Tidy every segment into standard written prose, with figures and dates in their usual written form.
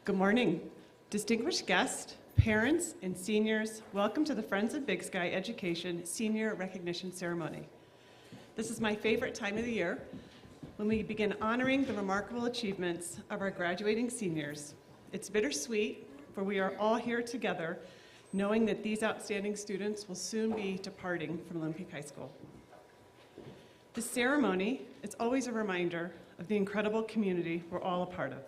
Good morning. Distinguished guests, parents, and seniors, welcome to the Friends of Big Sky Education Senior Recognition Ceremony. This is my favorite time of the year when we begin honoring the remarkable achievements of our graduating seniors. It's bittersweet, for we are all here together knowing that these outstanding students will soon be departing from Lone Peak High School. The ceremony is always a reminder of the incredible community we're all a part of.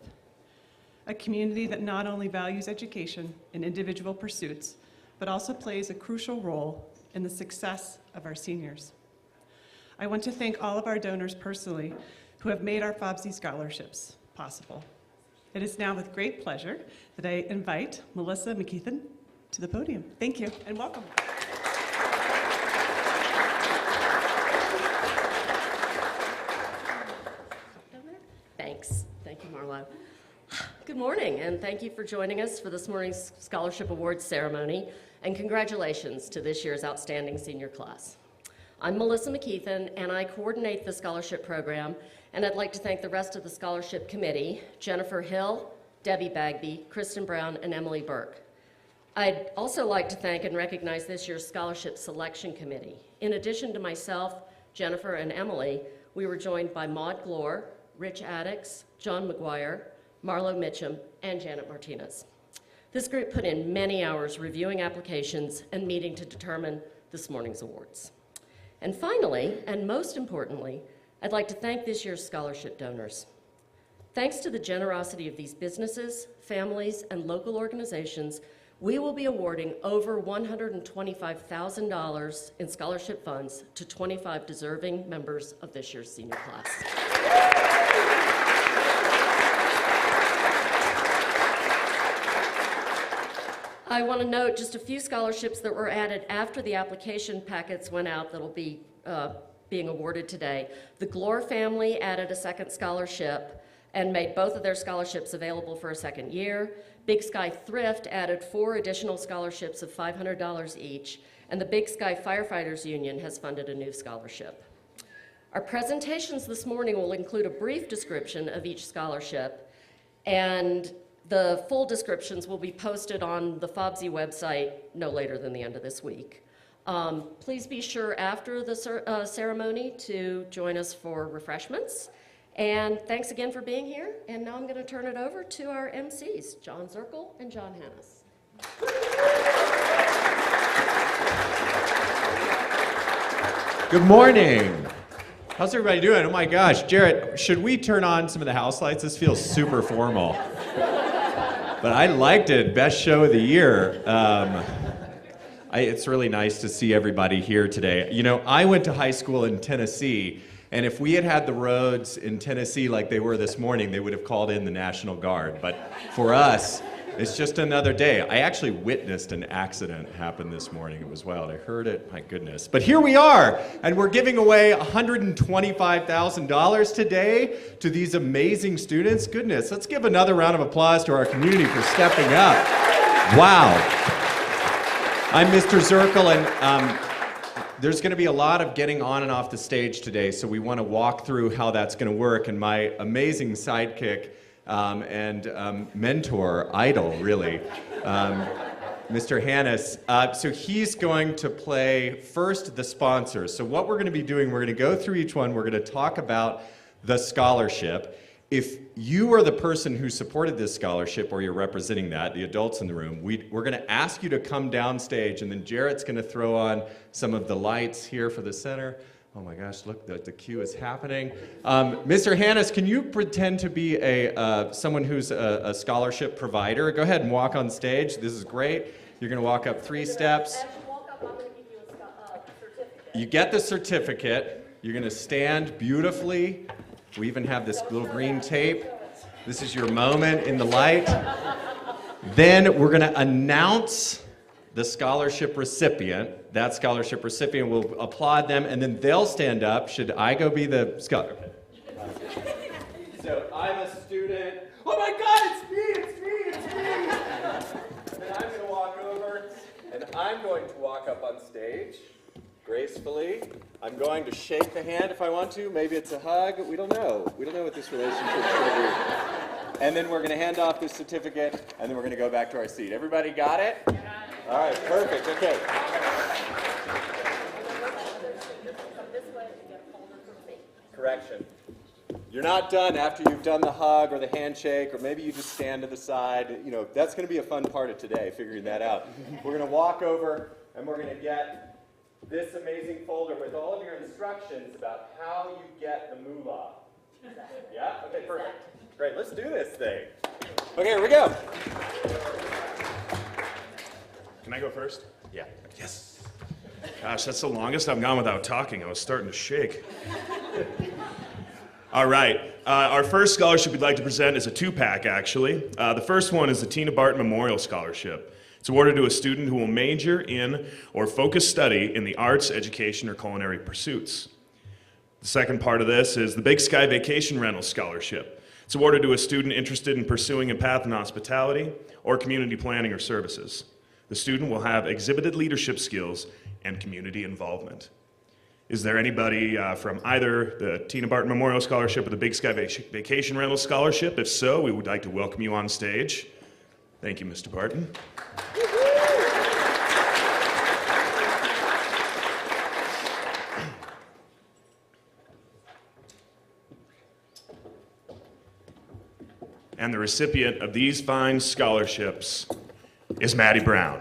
A community that not only values education and individual pursuits, but also plays a crucial role in the success of our seniors. I want to thank all of our donors personally who have made our Fobse scholarships possible. It is now with great pleasure that I invite Melissa McKeithen to the podium. Thank you and welcome. Thanks. Thank you, Marlo. Good morning, and thank you for joining us for this morning's Scholarship Awards ceremony, and congratulations to this year's outstanding senior class. I'm Melissa McKeithen, and I coordinate the scholarship program, and I'd like to thank the rest of the scholarship committee, Jennifer Hill, Debbie Bagby, Kristen Brown, and Emily Burke. I'd also like to thank and recognize this year's scholarship selection committee. In addition to myself, Jennifer, and Emily, we were joined by Maud Glore, Rich Addix, John McGuire, Marlo Mitchum, and Janet Martinez. This group put in many hours reviewing applications and meeting to determine this morning's awards. And finally, and most importantly, I'd like to thank this year's scholarship donors. Thanks to the generosity of these businesses, families, and local organizations, we will be awarding over $125,000 in scholarship funds to 25 deserving members of this year's senior class. I want to note just a few scholarships that were added after the application packets went out that will be being awarded today. The Glore family added a second scholarship and made both of their scholarships available for a second year. Big Sky Thrift added 4 additional scholarships of $500 each, and the Big Sky Firefighters Union has funded a new scholarship. Our presentations this morning will include a brief description of each scholarship, and the full descriptions will be posted on the Fobse website no later than the end of this week. Please be sure after the ceremony to join us for refreshments. And thanks again for being here. And now I'm going to turn it over to our MCs, John Zirkle and John Hannes. Good morning. How's everybody doing? Oh my gosh, Jarrett, should we turn on some of the house lights? This feels super formal. But I liked it. Best show of the year. It's really nice to see everybody here today. You know, I went to high school in Tennessee, and if we had had the roads in Tennessee like they were this morning, they would have called in the National Guard. But for us, it's just another day. I actually witnessed an accident happen this morning. It was wild. I heard it. My goodness. But here we are, and we're giving away $125,000 today to these amazing students. Goodness, let's give another round of applause to our community for stepping up. Wow. I'm Mr. Zirkle, and there's going to be a lot of getting on and off the stage today, so we want to walk through how that's going to work. And my amazing sidekick and mentor, idol, really, Mr. Hannes. So he's going to play first the sponsors. So what we're going to be doing, we're going to go through each one. We're going to talk about the scholarship. If you are the person who supported this scholarship, or you're representing that, the adults in the room, we're going to ask you to come downstage, and then Jarrett's going to throw on some of the lights here for the center. Oh my gosh, look, the cue is happening. Mr. Hannes, can you pretend to be someone who's a scholarship provider? Go ahead and walk on stage. This is great. You're going to walk up 3 steps. As you walk up, I'm going to give you a certificate. You get the certificate. You're going to stand beautifully. We even have this little green tape. This is your moment in the light. Then we're going to announce the scholarship recipient. That scholarship recipient will applaud them, and then they'll stand up. Should I go be the scholar? So I'm a student. Oh my God, it's me. And I'm going to walk over, and I'm going to walk up on stage gracefully. I'm going to shake the hand if I want to. Maybe it's a hug. We don't know. We don't know what this relationship should be. and then we're going to hand off this certificate, and then we're going to go back to our seat. Everybody got it? All right, perfect. Okay. Correction. You're not done after you've done the hug or the handshake, or maybe you just stand to the side. You know, that's going to be a fun part of today, figuring that out. We're going to walk over, and we're going to get this amazing folder with all of your instructions about how you get the moolah. Yeah? Okay, perfect. Great, let's do this thing. Okay, here we go. Can I go first? Yeah. Yes. Gosh, that's the longest I've gone without talking. I was starting to shake. All right. Our first scholarship we'd like to present is a two-pack, actually. The first one is the Tina Barton Memorial Scholarship. It's awarded to a student who will major in or focus study in the arts, education, or culinary pursuits. The second part of this is the Big Sky Vacation Rental Scholarship. It's awarded to a student interested in pursuing a path in hospitality or community planning or services. The student will have exhibited leadership skills and community involvement. Is there anybody from either the Tina Barton Memorial Scholarship or the Big Sky Vacation Rental Scholarship? If so, we would like to welcome you on stage. Thank you, Mr. Barton. And the recipient of these fine scholarships is Maddie Brown.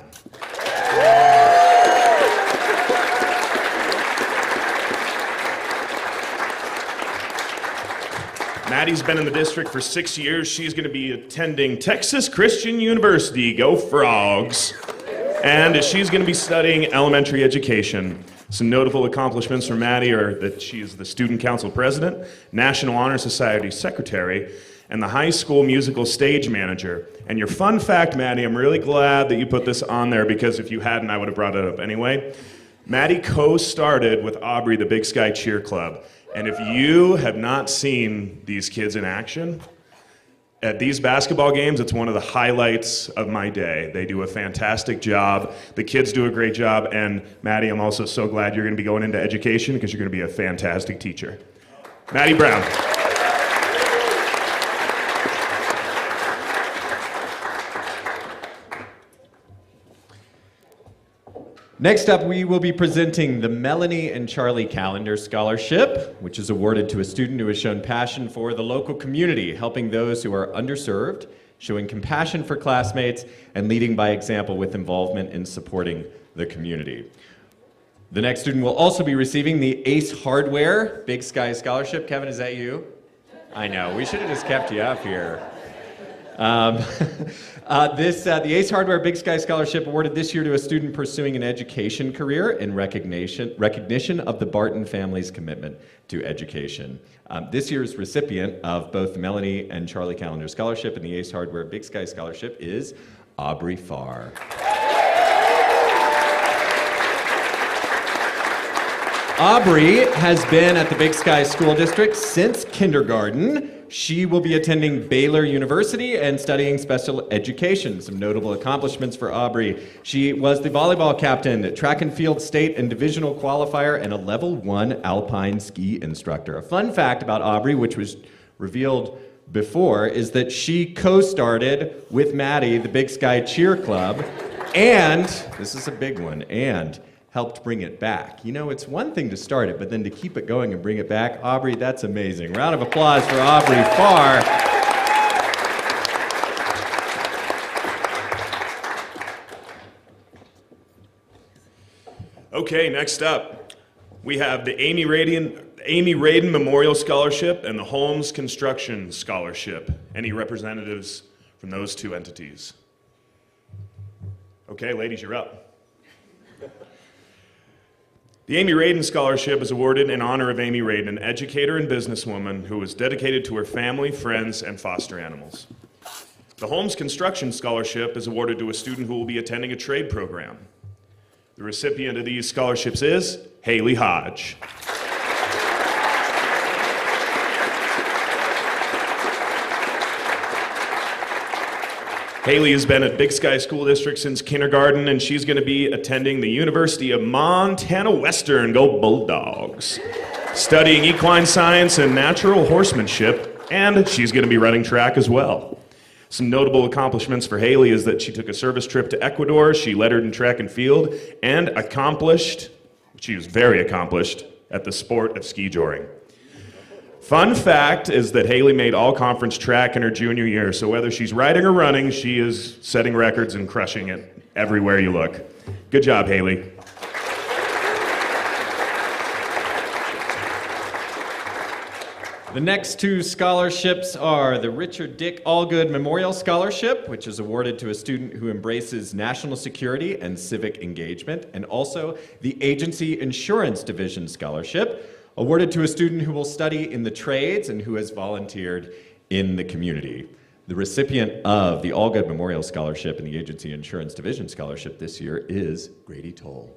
Maddie's been in the district for 6 years. She's going to be attending Texas Christian University, go Frogs. And she's going to be studying elementary education. Some notable accomplishments from Maddie are that she is the Student Council President, National Honor Society Secretary, and the high school musical stage manager. And your fun fact, Maddie, I'm really glad that you put this on there, because if you hadn't, I would have brought it up anyway. Maddie co-started with Aubrey the Big Sky Cheer Club. And if you have not seen these kids in action, at these basketball games, it's one of the highlights of my day. They do a fantastic job. The kids do a great job. And Maddie, I'm also so glad you're going to be going into education, because you're going to be a fantastic teacher. Maddie Brown. Next up, we will be presenting the Melanie and Charlie Calendar Scholarship, which is awarded to a student who has shown passion for the local community, helping those who are underserved, showing compassion for classmates, and leading by example with involvement in supporting the community. The next student will also be receiving the Ace Hardware Big Sky Scholarship. Kevin, is that you? I know, we should have just kept you up here. The Ace Hardware Big Sky Scholarship awarded this year to a student pursuing an education career in recognition of the Barton family's commitment to education. This year's recipient of both the Melanie and Charlie Calendar Scholarship and the Ace Hardware Big Sky Scholarship is Aubrey Farr. Aubrey has been at the Big Sky School District since kindergarten. She will be attending Baylor University and studying special education. Some notable accomplishments for Aubrey. She was the volleyball captain, track and field state and divisional qualifier, and a level 1 alpine ski instructor. A fun fact about Aubrey, which was revealed before, is that she co-started with Maddie the Big Sky Cheer Club, and, this is a big one, and helped bring it back. You know, it's one thing to start it, but then to keep it going and bring it back, Aubrey, that's amazing. Round of applause for Aubrey Farr. Okay, next up, we have the Amy Radin Memorial Scholarship and the Holmes Construction Scholarship. Any representatives from those two entities? Okay, ladies, you're up. The Amy Radin Scholarship is awarded in honor of Amy Radin, an educator and businesswoman who was dedicated to her family, friends, and foster animals. The Holmes Construction Scholarship is awarded to a student who will be attending a trade program. The recipient of these scholarships is Haley Hodge. Haley has been at Big Sky School District since kindergarten, and she's going to be attending the University of Montana Western, go Bulldogs, studying equine science and natural horsemanship, and she's going to be running track as well. Some notable accomplishments for Haley is that she took a service trip to Ecuador, she lettered in track and field, and she was very accomplished at the sport of ski joring. Fun fact is that Haley made all-conference track in her junior year, so whether she's riding or running, she is setting records and crushing it everywhere you look. Good job, Haley. The next two scholarships are the Richard Dick Allgood Memorial Scholarship, which is awarded to a student who embraces national security and civic engagement, and also the Agency Insurance Division Scholarship, awarded to a student who will study in the trades and who has volunteered in the community. The recipient of the Allgood Memorial Scholarship and the Agency Insurance Division Scholarship this year is Grady Toll.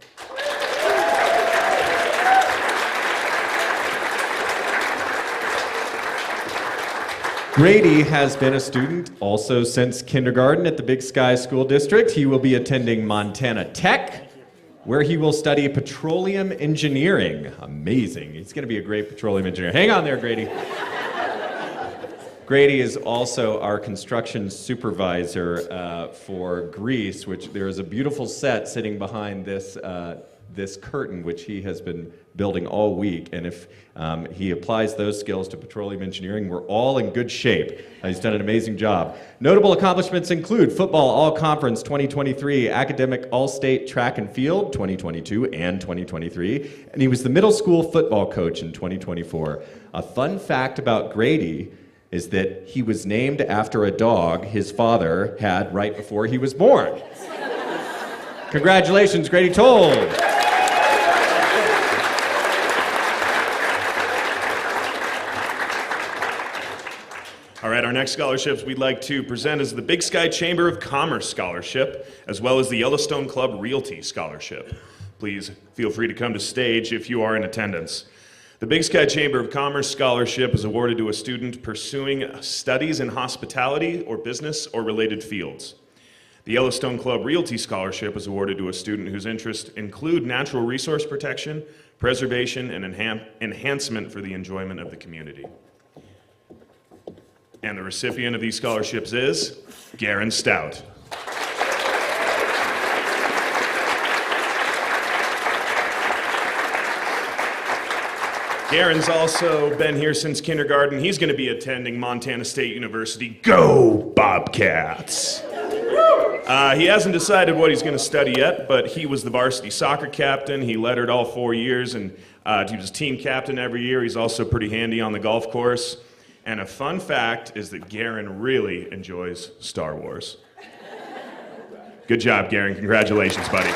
Grady has been a student also since kindergarten at the Big Sky School District. He will be attending Montana Tech, where he will study petroleum engineering. Amazing. He's going to be a great petroleum engineer. Hang on there, Grady. Grady is also our construction supervisor for Greece, which there is a beautiful set sitting behind this curtain, which he has been building all week. And if he applies those skills to petroleum engineering, we're all in good shape. He's done an amazing job. Notable accomplishments include football all-conference 2023, academic all-state track and field 2022 and 2023, and he was the middle school football coach in 2024. A fun fact about Grady is that he was named after a dog his father had right before he was born. Congratulations, Grady Toll. All right, our next scholarships we'd like to present is the Big Sky Chamber of Commerce Scholarship, as well as the Yellowstone Club Realty Scholarship. Please feel free to come to stage if you are in attendance. The Big Sky Chamber of Commerce Scholarship is awarded to a student pursuing studies in hospitality or business or related fields. The Yellowstone Club Realty Scholarship is awarded to a student whose interests include natural resource protection, preservation, and enhancement for the enjoyment of the community. And the recipient of these scholarships is Garen Stout. Garen's also been here since kindergarten. He's going to be attending Montana State University. Go Bobcats! He hasn't decided what he's going to study yet, but he was the varsity soccer captain. He lettered all 4 years, and he was team captain every year. He's also pretty handy on the golf course. And a fun fact is that Garen really enjoys Star Wars. Good job, Garen. Congratulations, buddy.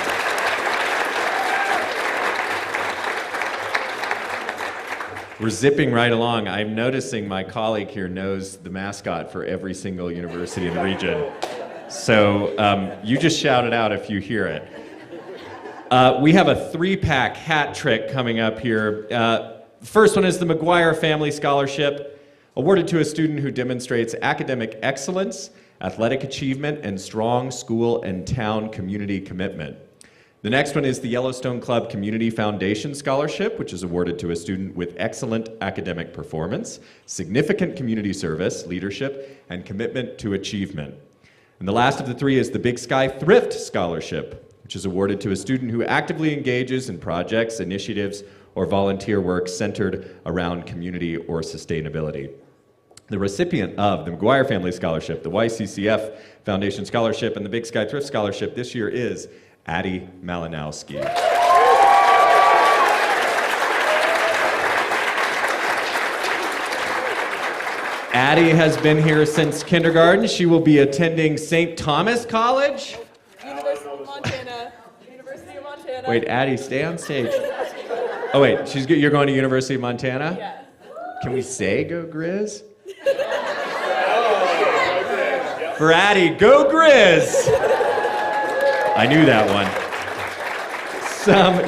We're zipping right along. I'm noticing my colleague here knows the mascot for every single university in the region. So you just shout it out if you hear it. We have a 3-pack hat trick coming up here. First one is the McGuire Family Scholarship, awarded to a student who demonstrates academic excellence, athletic achievement, and strong school and town community commitment. The next one is the Yellowstone Club Community Foundation Scholarship, which is awarded to a student with excellent academic performance, significant community service, leadership, and commitment to achievement. And the last of the 3 is the Big Sky Thrift Scholarship, which is awarded to a student who actively engages in projects, initiatives, or volunteer work centered around community or sustainability. The recipient of the McGuire Family Scholarship, the YCCF Foundation Scholarship, and the Big Sky Thrift Scholarship this year is Addie Malinowski. Addie has been here since kindergarten. She will be attending St. Thomas College. University of Montana. University of Montana. Wait, Addie, stay on stage. Oh wait, you're going to University of Montana? Yes. Can we say go Grizz? For Addie, go Grizz! I knew that one.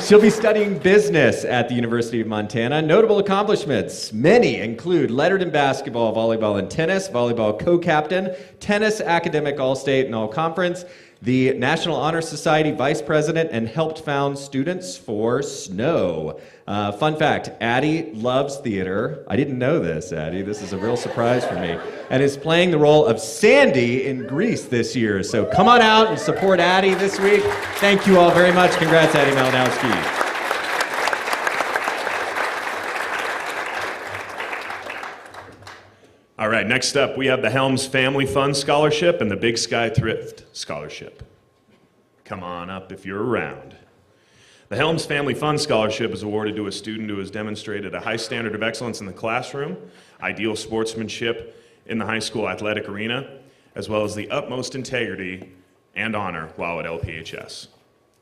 She'll be studying business at the University of Montana. Notable accomplishments. Many include lettered in basketball, volleyball, and tennis, volleyball co-captain, tennis academic all-state and all-conference, the National Honor Society Vice President, and helped found Students for Snow. Fun fact, Addie loves theater. I didn't know this, Addie. This is a real surprise for me. And is playing the role of Sandy in Grease this year. So come on out and support Addie this week. Thank you all very much. Congrats, Addie Malinowski. All right, next up, we have the Helms Family Fund Scholarship and the Big Sky Thrift Scholarship. Come on up if you're around. The Helms Family Fund Scholarship is awarded to a student who has demonstrated a high standard of excellence in the classroom, ideal sportsmanship in the high school athletic arena, as well as the utmost integrity and honor while at LPHS.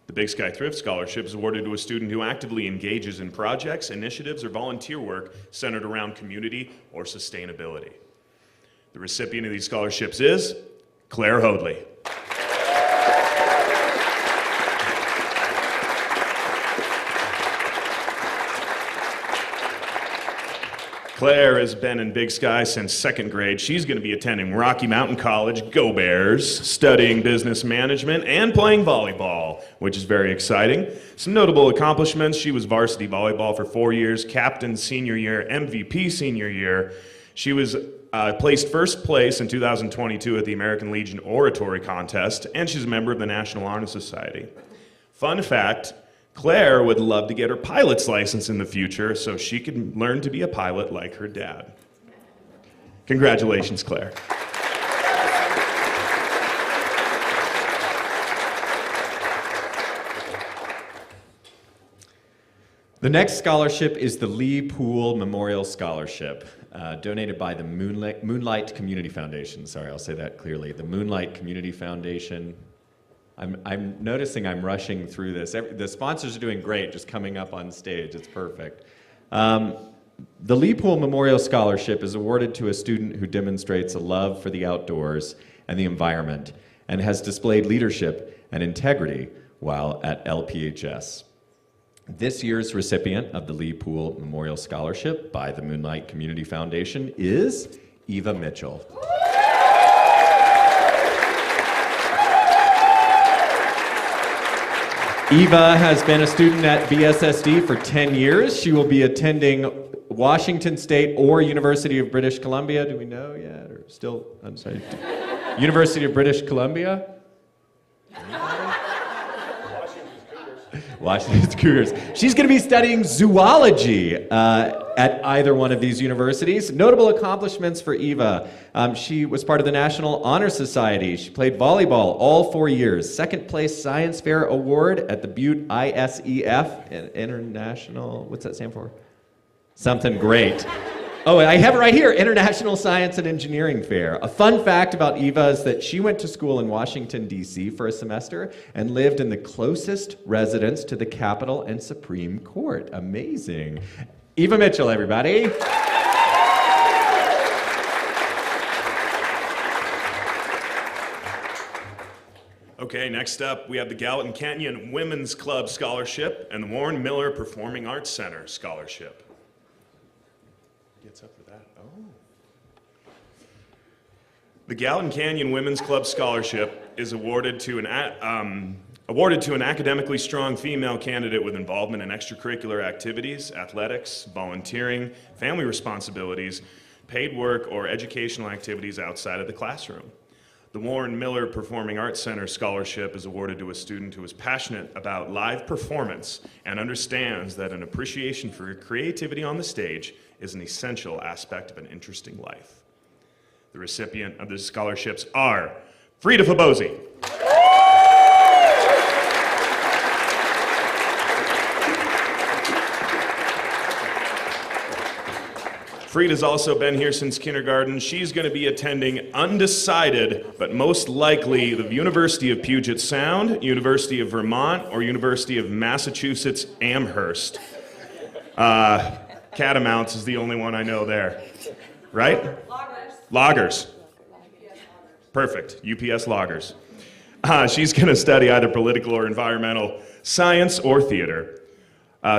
The Big Sky Thrift Scholarship is awarded to a student who actively engages in projects, initiatives, or volunteer work centered around community or sustainability. The recipient of these scholarships is Claire Hoadley. Claire has been in Big Sky since second grade. She's going to be attending Rocky Mountain College, Go Bears, studying business management, and playing volleyball, which is very exciting. Some notable accomplishments: she was varsity volleyball for 4 years, captain senior year, MVP senior year. She was placed first place in 2022 at the American Legion Oratory Contest, and she's a member of the National Honor Society. Fun fact, Claire would love to get her pilot's license in the future so she could learn to be a pilot like her dad. Congratulations, Claire. The next scholarship is the Lee Poole Memorial Scholarship, donated by the Moonlight Community Foundation. Sorry, I'll say that clearly. The Moonlight Community Foundation. I'm noticing I'm rushing through this. The sponsors are doing great, just coming up on stage. It's perfect. The Lee Poole Memorial Scholarship is awarded to a student who demonstrates a love for the outdoors and the environment and has displayed leadership and integrity while at LPHS. This year's recipient of the Lee Poole Memorial Scholarship by the Moonlight Community Foundation is Eva Mitchell. Eva has been a student at BSSD for 10 years. She will be attending Washington State or University of British Columbia. Do we know yet? Or still undecided? University of British Columbia? Washington's Cougars. She's going to be studying zoology at either one of these universities. Notable accomplishments for Eva. She was part of the National Honor Society. She played volleyball all 4 years. Second place Science Fair Award at the Butte ISEF, International, what's that stand for? Something great. Oh, I have it right here, International Science and Engineering Fair. A fun fact about Eva is that she went to school in Washington, D.C. for a semester and lived in the closest residence to the Capitol and Supreme Court. Amazing. Eva Mitchell, everybody. Okay, next up, we have the Gallatin Canyon Women's Club Scholarship and the Warren Miller Performing Arts Center Scholarship. Gets up for that. Oh. The Gallatin Canyon Women's Club Scholarship is awarded to an academically strong female candidate with involvement in extracurricular activities, athletics, volunteering, family responsibilities, paid work, or educational activities outside of the classroom. The Warren Miller Performing Arts Center Scholarship is awarded to a student who is passionate about live performance and understands that an appreciation for creativity on the stage is an essential aspect of an interesting life. The recipient of the scholarships are Frida Fobse, Frida's also been here since kindergarten. She's going to be attending undecided, but most likely the University of Puget Sound, University of Vermont, or University of Massachusetts Amherst. Catamounts is the only one I know there. Right? Loggers. Perfect. UPS Loggers. She's going to study either political or environmental science or theater.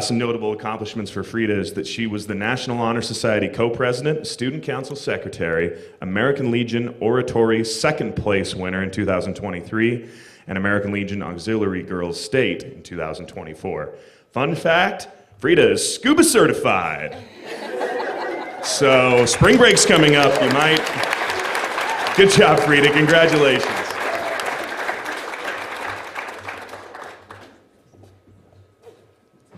Some notable accomplishments for Frida is that she was the National Honor Society co-president, Student Council secretary, American Legion Oratory second place winner in 2023, and American Legion Auxiliary Girls State in 2024. Fun fact, Frida is scuba certified. So spring break's coming up, you might. Good job, Frida, congratulations.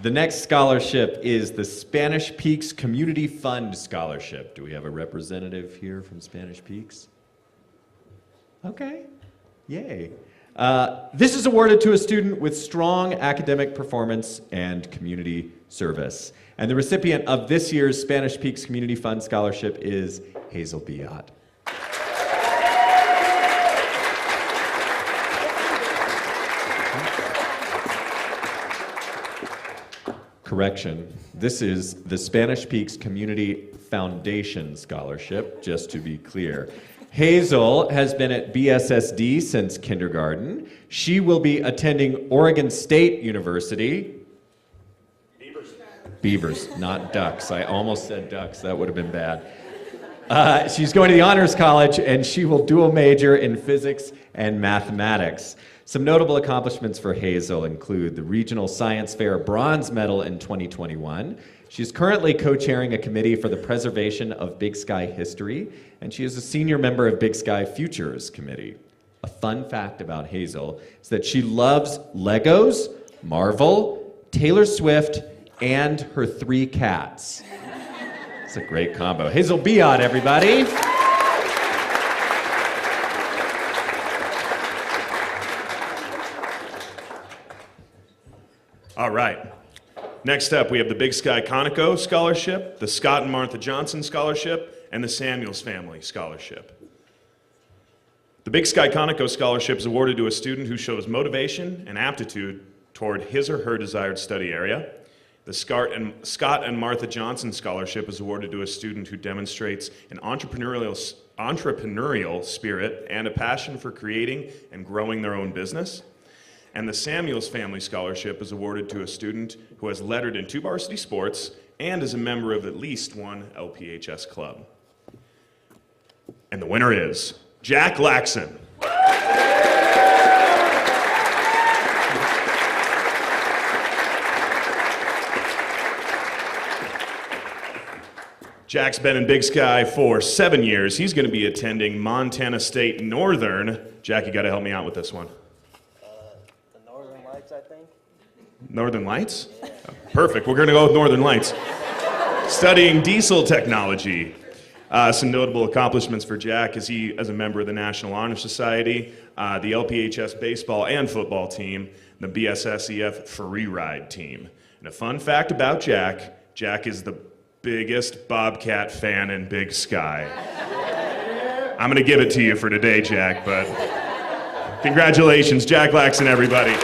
The next scholarship is the Spanish Peaks Community Fund Scholarship. Do we have a representative here from Spanish Peaks? Okay, yay. This is awarded to a student with strong academic performance and community service. And the recipient of this year's Spanish Peaks Community Fund Scholarship is Hazel Biot. Correction, this is the Spanish Peaks Community Foundation Scholarship, just to be clear. Hazel has been at BSSD since kindergarten. She will be attending Oregon State University. Beavers, not ducks. I almost said ducks, that would have been bad. She's going to the Honors College, and she will dual major in physics and mathematics. Some notable accomplishments for Hazel include the Regional Science Fair Bronze Medal in 2021. She's currently co-chairing a committee for the preservation of Big Sky history, and she is a senior member of Big Sky Futures Committee. A fun fact about Hazel is that she loves Legos, Marvel, Taylor Swift, and her 3 cats. It's a great combo. Hazel Biot, everybody. All right. Next up, we have the Big Sky Conoco Scholarship, the Scott and Martha Johnson Scholarship, and the Samuels Family Scholarship. The Big Sky Conoco Scholarship is awarded to a student who shows motivation and aptitude toward his or her desired study area. The Scott and Martha Johnson Scholarship is awarded to a student who demonstrates an entrepreneurial spirit and a passion for creating and growing their own business. And the Samuels Family Scholarship is awarded to a student who has lettered in 2 varsity sports and is a member of at least 1 LPHS club. And the winner is Jack Laxon. Jack's been in Big Sky for 7 years. He's going to be attending Montana State Northern. Jack, you got to help me out with this one. Northern Lights? Oh, perfect. We're going to go with Northern Lights. Studying diesel technology. Some notable accomplishments for Jack is he, as a member of the National Honor Society, the LPHS baseball and football team, the BSSEF free ride team. And a fun fact about Jack, Jack is the biggest Bobcat fan in Big Sky. I'm going to give it to you for today, Jack, but congratulations, Jack Laxon, everybody.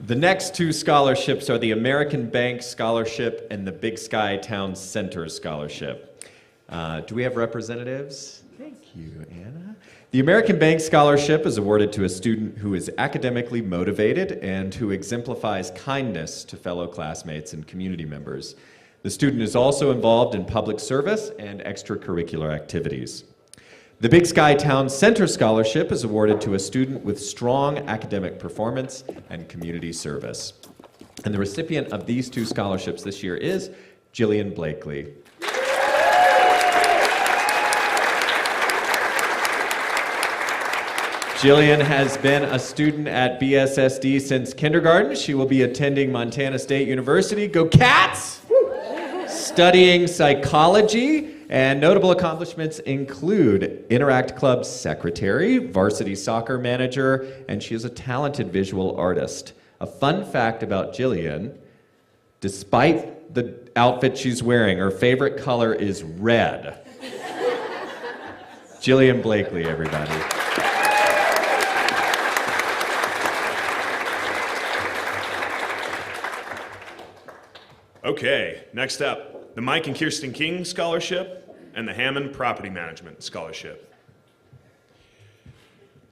The next 2 scholarships are the American Bank Scholarship and the Big Sky Town Center Scholarship. Do we have representatives? Thank you, Anna. The American Bank Scholarship is awarded to a student who is academically motivated and who exemplifies kindness to fellow classmates and community members. The student is also involved in public service and extracurricular activities. The Big Sky Town Center Scholarship is awarded to a student with strong academic performance and community service. And the recipient of these 2 scholarships this year is Jillian Blakely. Jillian has been a student at BSSD since kindergarten. She will be attending Montana State University. Go Cats! Studying psychology. And notable accomplishments include Interact Club secretary, varsity soccer manager, and she is a talented visual artist. A fun fact about Jillian, despite the outfit she's wearing, her favorite color is red. Jillian Blakely, everybody. Okay, next up, the Mike and Kirsten King Scholarship and the Hammond Property Management Scholarship.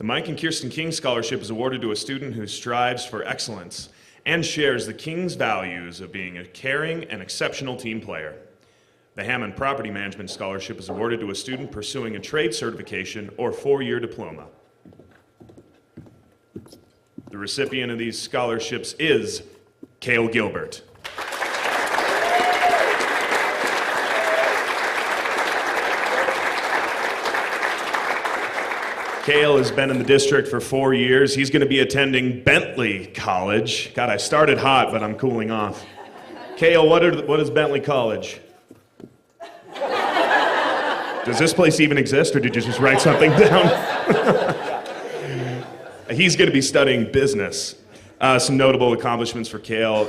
The Mike and Kirsten King Scholarship is awarded to a student who strives for excellence and shares the King's values of being a caring and exceptional team player. The Hammond Property Management Scholarship is awarded to a student pursuing a trade certification or 4-year diploma. The recipient of these scholarships is Cale Gilbert. Cale has been in the district for 4 years. He's going to be attending Bentley College. God, I started hot, but I'm cooling off. Cale, what is Bentley College? Does this place even exist, or did you just write something down? He's going to be studying business. Some notable accomplishments for Cale.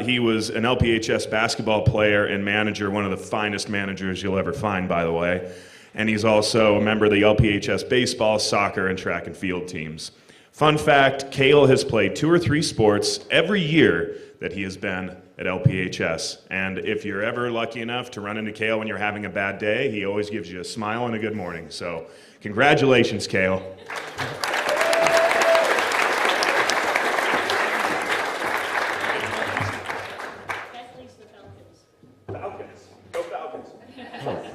He was an LPHS basketball player and manager, one of the finest managers you'll ever find, by the way. And he's also a member of the LPHS baseball, soccer, and track and field teams. Fun fact, Cale has played 2 or 3 sports every year that he has been at LPHS. And if you're ever lucky enough to run into Cale when you're having a bad day, he always gives you a smile and a good morning. So congratulations, Cale.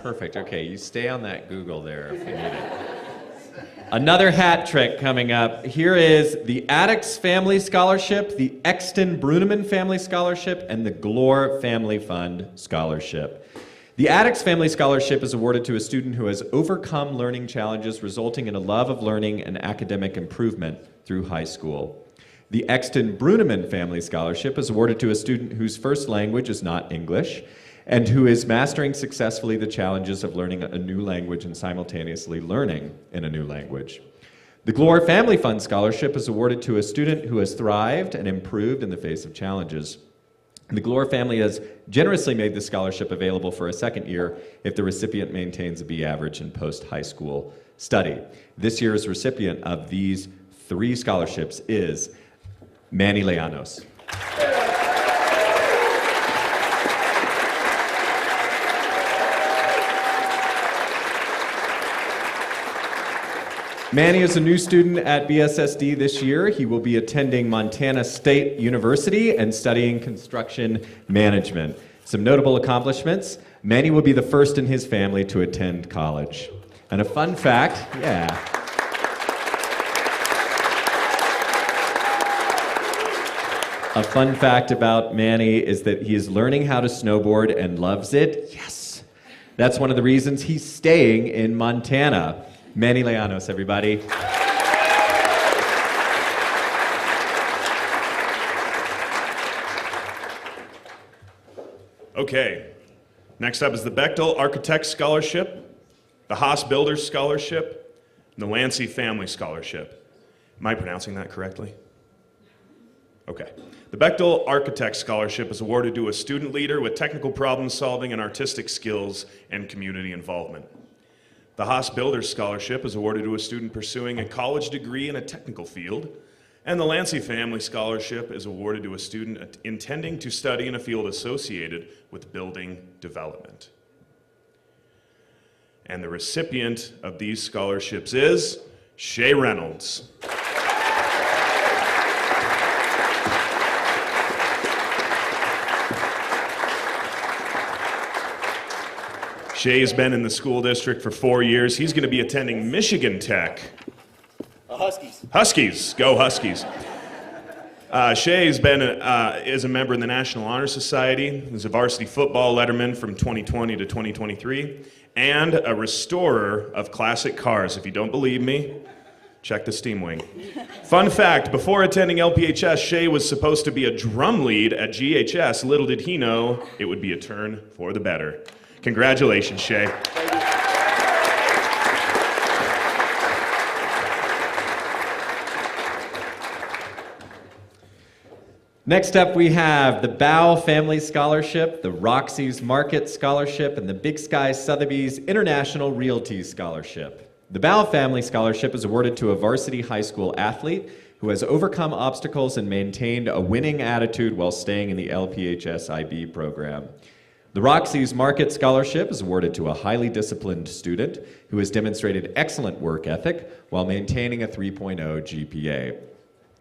Perfect. Okay, you stay on that Google there if you need it. Another hat trick coming up. Here is the Addicts Family Scholarship, the Exton Bruneman Family Scholarship, and the Glore Family Fund Scholarship. The Addicts Family Scholarship is awarded to a student who has overcome learning challenges resulting in a love of learning and academic improvement through high school. The Exton Bruneman Family Scholarship is awarded to a student whose first language is not English and who is mastering successfully the challenges of learning a new language and simultaneously learning in a new language. The Glore Family Fund Scholarship is awarded to a student who has thrived and improved in the face of challenges. The Glore family has generously made this scholarship available for a second year if the recipient maintains a B average in post-high school study. This year's recipient of these 3 scholarships is Manny Leanos. Manny is a new student at BSSD this year. He will be attending Montana State University and studying construction management. Some notable accomplishments: Manny will be the first in his family to attend college. And a fun fact, a fun fact about Manny is that he is learning how to snowboard and loves it. Yes! That's one of the reasons he's staying in Montana. Manny Leanos, everybody. Okay, next up is the Bechtel Architect Scholarship, the Haas Builders Scholarship, and the Lancy Family Scholarship. Am I pronouncing that correctly? Okay. The Bechtel Architect Scholarship is awarded to a student leader with technical problem solving and artistic skills and community involvement. The Haas Builders Scholarship is awarded to a student pursuing a college degree in a technical field, and the Lancy Family Scholarship is awarded to a student intending to study in a field associated with building development. And the recipient of these scholarships is Shay Reynolds. Shay has been in the school district for 4 years. He's going to be attending Michigan Tech. Huskies. Huskies. Go Huskies. Shay has been is a member in the National Honor Society. He's a varsity football letterman from 2020 to 2023, and a restorer of classic cars. If you don't believe me, check the Steam Wing. Fun fact, before attending LPHS, Shay was supposed to be a drum lead at GHS. Little did he know it would be a turn for the better. Congratulations, Shay. Next up, we have the Bow Family Scholarship, the Roxy's Market Scholarship, and the Big Sky Sotheby's International Realty Scholarship. The Bow Family Scholarship is awarded to a varsity high school athlete who has overcome obstacles and maintained a winning attitude while staying in the LPHS IB program. The Roxy's Market Scholarship is awarded to a highly disciplined student who has demonstrated excellent work ethic while maintaining a 3.0 GPA.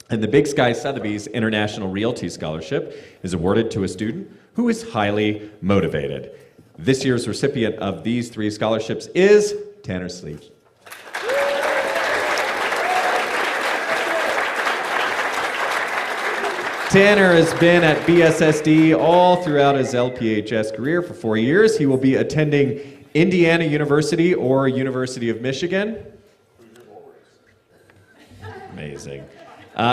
And the Big Sky Sotheby's International Realty Scholarship is awarded to a student who is highly motivated. This year's recipient of these 3 scholarships is Tanner Sleeve. Tanner has been at BSSD all throughout his LPHS career for 4 years. He will be attending Indiana University or University of Michigan. Amazing.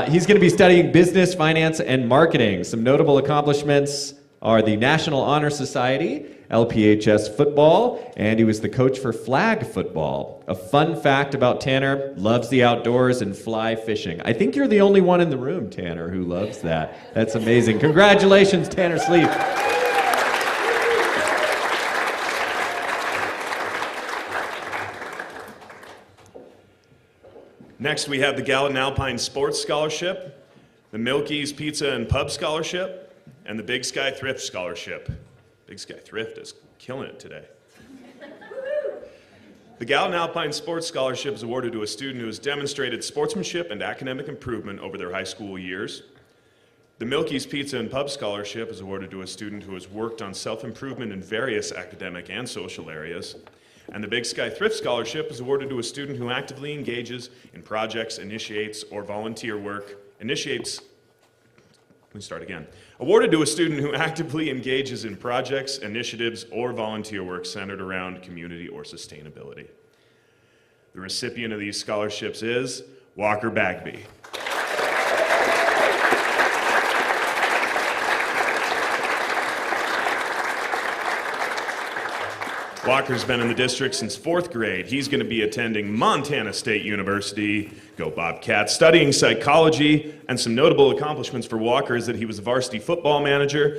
He's going to be studying business, finance, and marketing. Some notable accomplishments are the National Honor Society, LPHS football, and he was the coach for flag football. A fun fact about Tanner, loves the outdoors and fly fishing. I think you're the only one in the room, Tanner, who loves that. That's amazing. Congratulations, Tanner Sleep. Next, we have the Gallatin Alpine Sports Scholarship, the Milky's Pizza and Pub Scholarship, and the Big Sky Thrift Scholarship. Big Sky Thrift is killing it today. The Gallatin Alpine Sports Scholarship is awarded to a student who has demonstrated sportsmanship and academic improvement over their high school years. The Milky's Pizza and Pub Scholarship is awarded to a student who has worked on self-improvement in various academic and social areas. And the Big Sky Thrift Scholarship is awarded to a student who actively engages in projects, initiates, or volunteer work. Awarded to a student who actively engages in projects, initiatives, or volunteer work centered around community or sustainability. The recipient of these scholarships is Walker Bagby. Walker's been in the district since 4th grade. He's going to be attending Montana State University, go Bobcats, studying psychology, and some notable accomplishments for Walker is that he was a varsity football manager.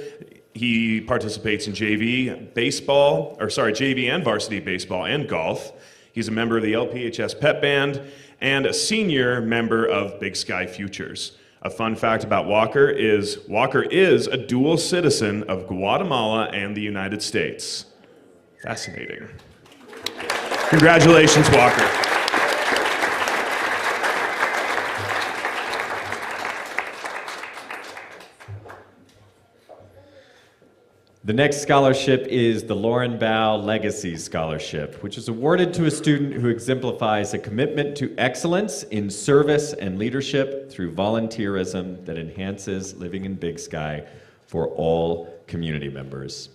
He participates in JV and varsity baseball and golf. He's a member of the LPHS Pep Band and a senior member of Big Sky Futures. A fun fact about Walker is a dual citizen of Guatemala and the United States. Fascinating. Congratulations, Walker. The next scholarship is the Lauren Bow Legacy Scholarship, which is awarded to a student who exemplifies a commitment to excellence in service and leadership through volunteerism that enhances living in Big Sky for all community members.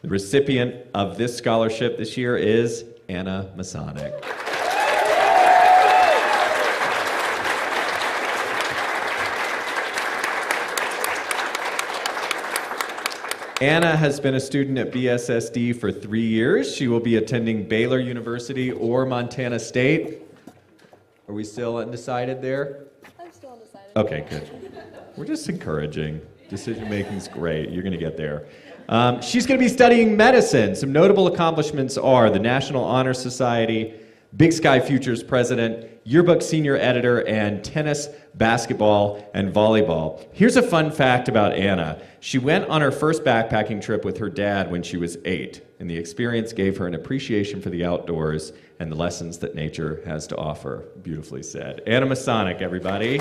The recipient of this scholarship this year is Anna Masonic. Anna has been a student at BSSD for 3 years. She will be attending Baylor University or Montana State. Are we still undecided there? I'm still undecided. Okay, good. We're just encouraging. Decision making's great. You're going to get there. She's going to be studying medicine. Some notable accomplishments are the National Honor Society, Big Sky Futures president, yearbook senior editor, and tennis, basketball, and volleyball. Here's a fun fact about Anna. She went on her first backpacking trip with her dad when she was 8, and the experience gave her an appreciation for the outdoors and the lessons that nature has to offer. Beautifully said. Anna Masonic, everybody.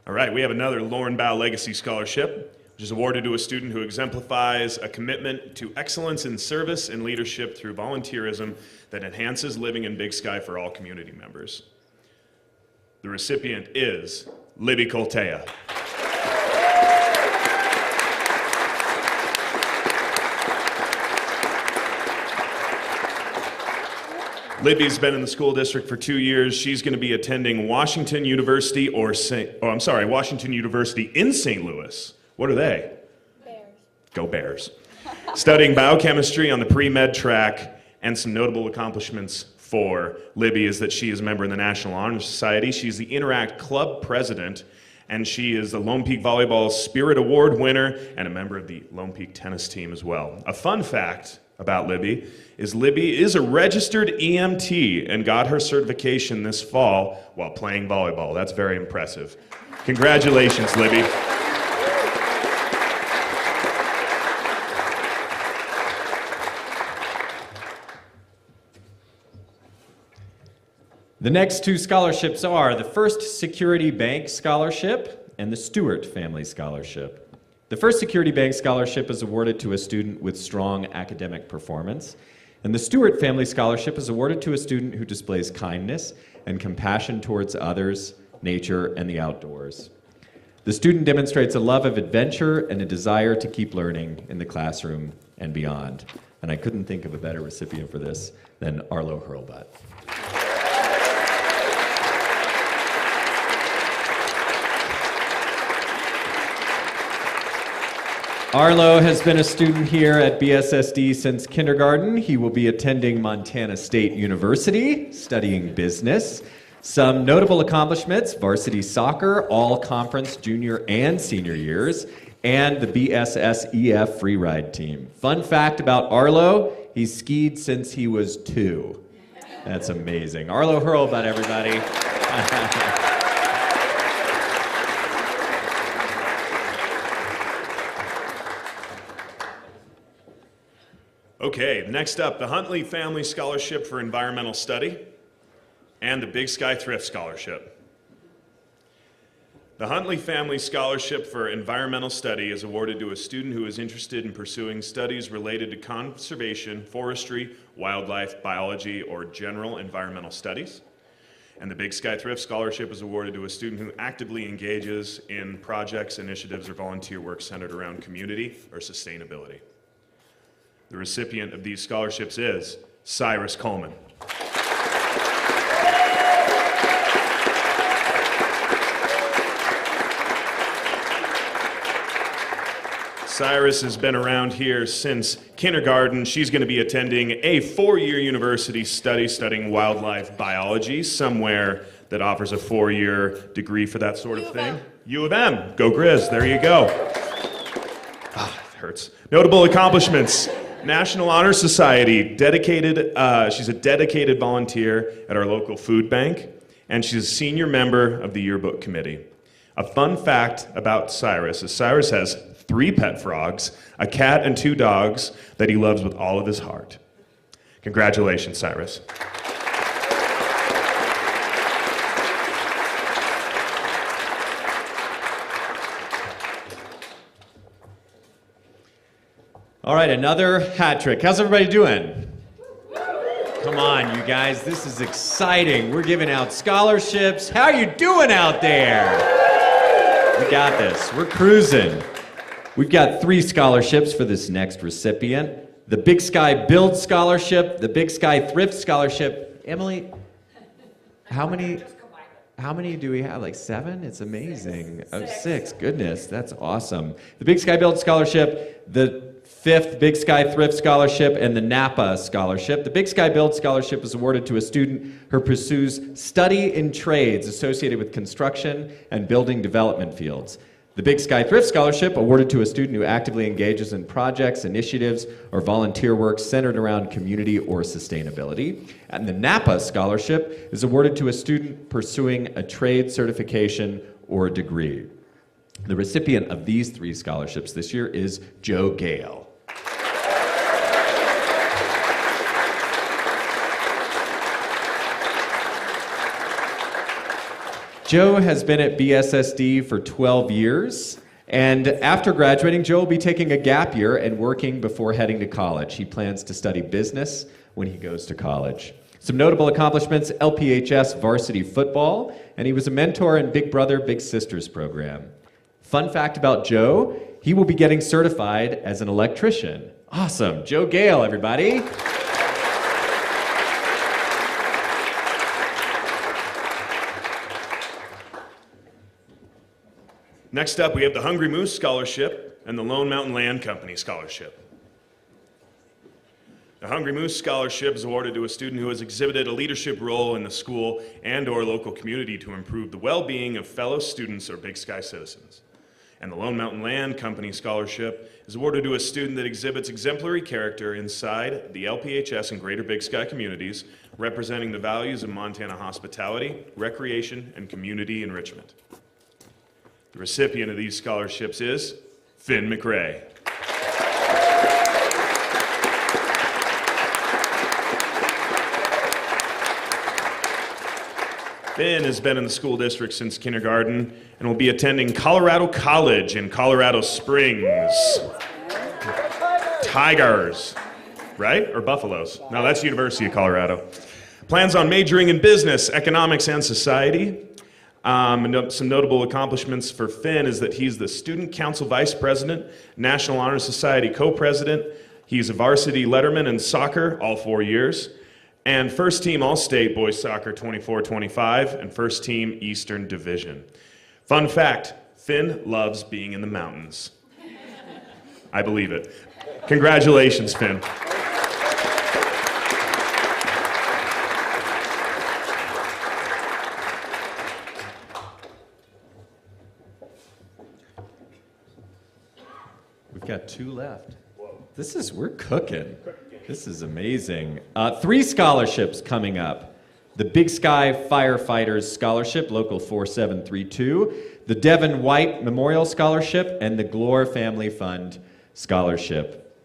All right, we have another Lauren Bow Legacy Scholarship, which is awarded to a student who exemplifies a commitment to excellence in service and leadership through volunteerism that enhances living in Big Sky for all community members. The recipient is Libby Coltea. Libby's been in the school district for 2 years. She's going to be attending Washington University Washington University in St. Louis. What are they? Bears. Go Bears. Studying biochemistry on the pre-med track, and some notable accomplishments for Libby is that she is a member of the National Honor Society. She's the Interact Club president, and she is the Lone Peak Volleyball Spirit Award winner and a member of the Lone Peak tennis team as well. A fun fact about Libby is Libby is a registered EMT and got her certification this fall while playing volleyball. That's very impressive. Congratulations, Libby. The next two scholarships are the First Security Bank Scholarship and the Stewart Family Scholarship. The First Security Bank Scholarship is awarded to a student with strong academic performance, and the Stewart Family Scholarship is awarded to a student who displays kindness and compassion towards others, nature, and the outdoors. The student demonstrates a love of adventure and a desire to keep learning in the classroom and beyond. And I couldn't think of a better recipient for this than Arlo Hurlbutt. Arlo has been a student here at BSSD since kindergarten. He will be attending Montana State University, studying business. Some notable accomplishments: varsity soccer, all-conference junior and senior years, and the BSSEF freeride team. Fun fact about Arlo, he's skied since he was 2. That's amazing. Arlo Hurlbutt, everybody. Okay, next up, the Huntley Family Scholarship for Environmental Study and the Big Sky Thrift Scholarship. The Huntley Family Scholarship for Environmental Study is awarded to a student who is interested in pursuing studies related to conservation, forestry, wildlife, biology, or general environmental studies. And the Big Sky Thrift Scholarship is awarded to a student who actively engages in projects, initiatives, or volunteer work centered around community or sustainability. The recipient of these scholarships is Cyrus Coleman. Cyrus has been around here since kindergarten. She's going to be attending a 4-year university studying wildlife biology, somewhere that offers a 4-year degree for that sort of thing. U of M. Go Grizz. There you go. Ah, it hurts. Notable accomplishments. National Honor Society, she's a dedicated volunteer at our local food bank, and she's a senior member of the yearbook committee. A fun fact about Cyrus is Cyrus has 3 pet frogs, a cat, and 2 dogs that he loves with all of his heart. Congratulations, Cyrus. All right, another hat trick. How's everybody doing? Come on, you guys, this is exciting. We're giving out scholarships. How you doing out there? We got this. We're cruising. We've got 3 scholarships for this next recipient. The Big Sky Build Scholarship, the Big Sky Thrift Scholarship. Emily, how many do we have? Like 7? It's amazing. 6. Oh, 6. Goodness, that's awesome. The Big Sky Build Scholarship, the 5th Big Sky Thrift Scholarship, and the Napa Scholarship. The Big Sky Build Scholarship is awarded to a student who pursues study in trades associated with construction and building development fields. The Big Sky Thrift Scholarship, awarded to a student who actively engages in projects, initiatives, or volunteer work centered around community or sustainability. And the Napa Scholarship is awarded to a student pursuing a trade certification or degree. The recipient of these 3 scholarships this year is Joe Gale. Joe has been at BSSD for 12 years, and after graduating, Joe will be taking a gap year and working before heading to college. He plans to study business when he goes to college. Some notable accomplishments: LPHS varsity football, and he was a mentor in Big Brother, Big Sisters program. Fun fact about Joe, he will be getting certified as an electrician. Awesome. Joe Gale, everybody. Next up, we have the Hungry Moose Scholarship and the Lone Mountain Land Company Scholarship. The Hungry Moose Scholarship is awarded to a student who has exhibited a leadership role in the school and/or local community to improve the well-being of fellow students or Big Sky citizens. And the Lone Mountain Land Company Scholarship is awarded to a student that exhibits exemplary character inside the LPHS and Greater Big Sky communities, representing the values of Montana hospitality, recreation, and community enrichment. The recipient of these scholarships is Finn McRae. Finn has been in the school district since kindergarten and will be attending Colorado College in Colorado Springs. Tigers, right? Or Buffaloes? No, that's University of Colorado. Plans on majoring in business, economics, and society. Some notable accomplishments for Finn is that he's the Student Council Vice President, National Honor Society Co-President. He's a varsity letterman in soccer all 4 years. And first team All-State boys soccer 24-25 and first team Eastern Division. Fun fact, Finn loves being in the mountains. I believe it. Congratulations, Finn. We've got 2 left. We're cooking. This is amazing. 3 scholarships coming up. The Big Sky Firefighters Scholarship, Local 4732, the Devin White Memorial Scholarship, and the Glore Family Fund Scholarship.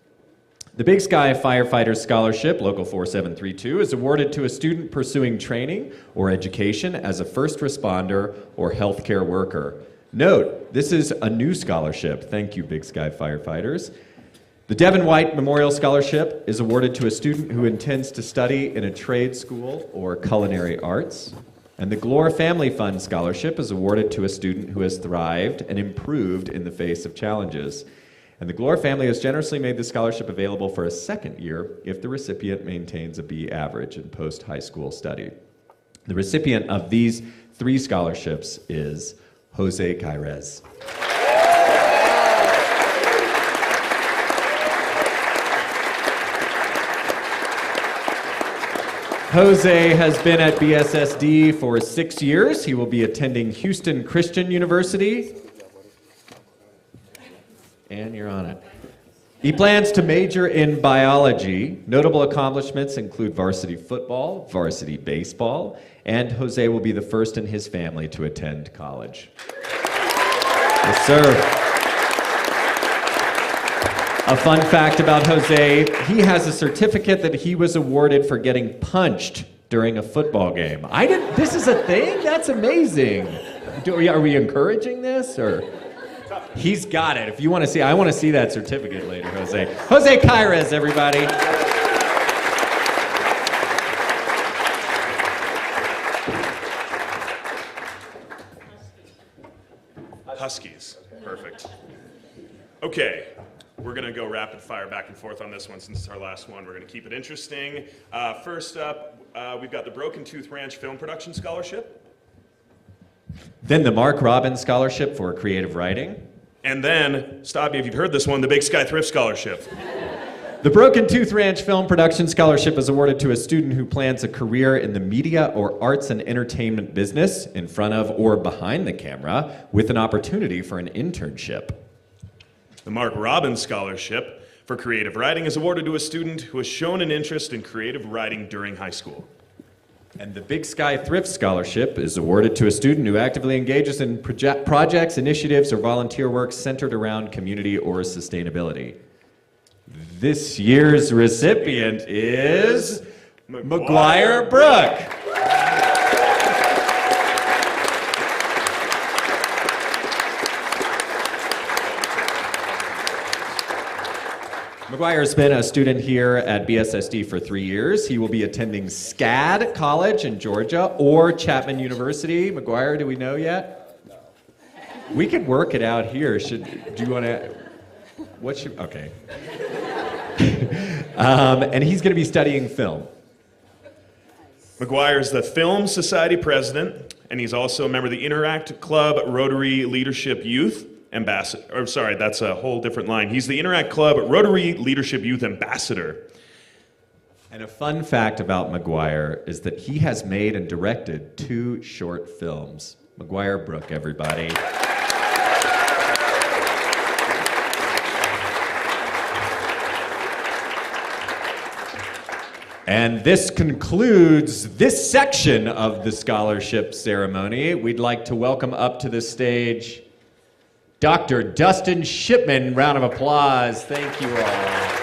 The Big Sky Firefighters Scholarship, Local 4732, is awarded to a student pursuing training or education as a first responder or healthcare worker. Note, this is a new scholarship. Thank you, Big Sky Firefighters. The Devin White Memorial Scholarship is awarded to a student who intends to study in a trade school or culinary arts. And the Glore Family Fund Scholarship is awarded to a student who has thrived and improved in the face of challenges. And the Glore family has generously made the scholarship available for a second year if the recipient maintains a B average in post-high school study. The recipient of these 3 scholarships is Jose Cairez. Jose has been at BSSD for 6 years. He will be attending Houston Christian University. And you're on it. He plans to major in biology. Notable accomplishments include varsity football, varsity baseball, and Jose will be the first in his family to attend college. Yes, sir. A fun fact about Jose, he has a certificate that he was awarded for getting punched during a football game. This is a thing? That's amazing. Are we encouraging this, or? He's got it. If you want to see, I want to see that certificate later, Jose. Jose Cairez, everybody. Huskies. Perfect. Okay. We're going to go rapid fire back and forth on this one since it's our last one. We're going to keep it interesting. First up, we've got the Broken Tooth Ranch Film Production Scholarship. Then the Mark Robbins Scholarship for Creative Writing. And then, stop me if you've heard this one, the Big Sky Thrift Scholarship. The Broken Tooth Ranch Film Production Scholarship is awarded to a student who plans a career in the media or arts and entertainment business in front of or behind the camera with an opportunity for an internship. The Mark Robbins Scholarship for Creative Writing is awarded to a student who has shown an interest in creative writing during high school. And the Big Sky Thrift Scholarship is awarded to a student who actively engages in projects, initiatives, or volunteer work centered around community or sustainability. This year's recipient is McGuire Brook. McGuire has been a student here at BSSD for 3 years. He will be attending SCAD College in Georgia or Chapman University. McGuire, do we know yet? No. We could work it out here. Do you want to? Okay. And he's going to be studying film. McGuire is the Film Society president, and he's also a member of the Interact Club Rotary Leadership Youth Ambassador. Or sorry, that's a whole different line. He's the Interact Club Rotary Leadership Youth Ambassador. And a fun fact about McGuire is that he has made and directed 2 short films. McGuire Brook, everybody. And this concludes this section of the scholarship ceremony. We'd like to welcome up to the stage Dr. Dustin Shipman. Round of applause. Thank you all.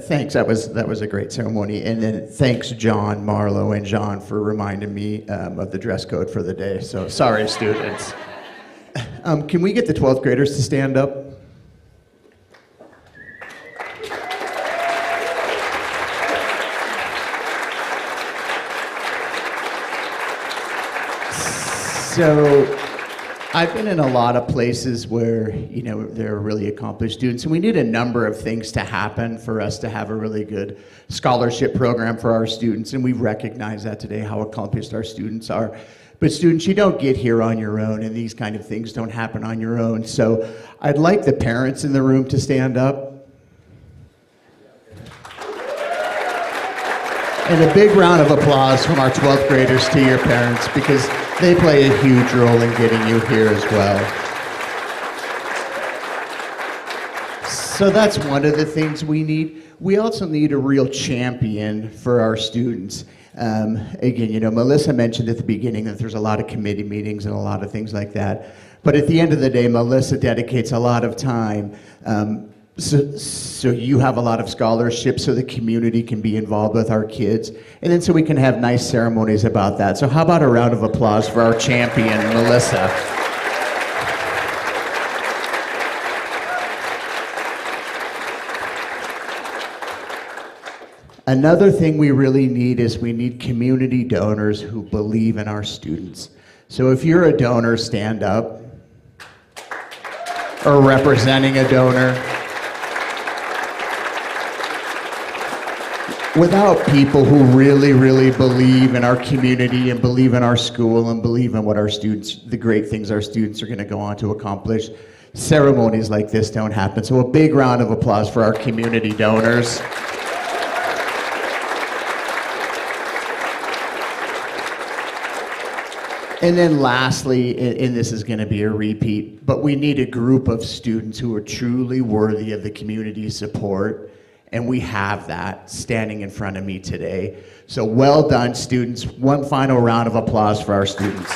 Thanks. That was a great ceremony. And then thanks, John, Marlo, and John for reminding me of the dress code for the day. So sorry, students. Can we get the 12th graders to stand up? So I've been in a lot of places where, there are really accomplished students, and we need a number of things to happen for us to have a really good scholarship program for our students, and we recognize that today, how accomplished our students are. But students, you don't get here on your own, and these kind of things don't happen on your own. So I'd like the parents in the room to stand up. And a big round of applause from our 12th graders to your parents, because they play a huge role in getting you here as well. So that's one of the things we need. We also need a real champion for our students. Again, Melissa mentioned at the beginning that there's a lot of committee meetings and a lot of things like that. But at the end of the day, Melissa dedicates a lot of time. So you have a lot of scholarships so the community can be involved with our kids, and then so we can have nice ceremonies about that. So how about a round of applause for our champion, Melissa? Another thing we really need is we need community donors who believe in our students. So if you're a donor, stand up. Or representing a donor. Without people who really, really believe in our community and believe in our school and believe in what our students, the great things our students are going to go on to accomplish, ceremonies like this don't happen. So a big round of applause for our community donors. And then lastly, and this is going to be a repeat, but we need a group of students who are truly worthy of the community's support. And we have that standing in front of me today. So well done, students. One final round of applause for our students.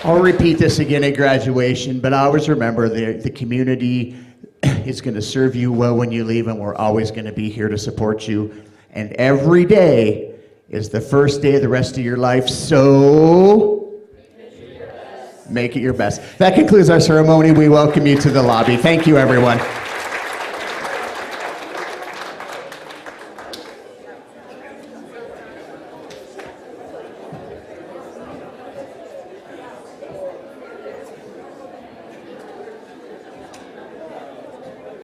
I'll repeat this again at graduation, but always remember the community is going to serve you well when you leave, and we're always going to be here to support you. And every day is the first day of the rest of your life, so make it your best. That concludes our ceremony. We welcome you to the lobby. Thank you, everyone.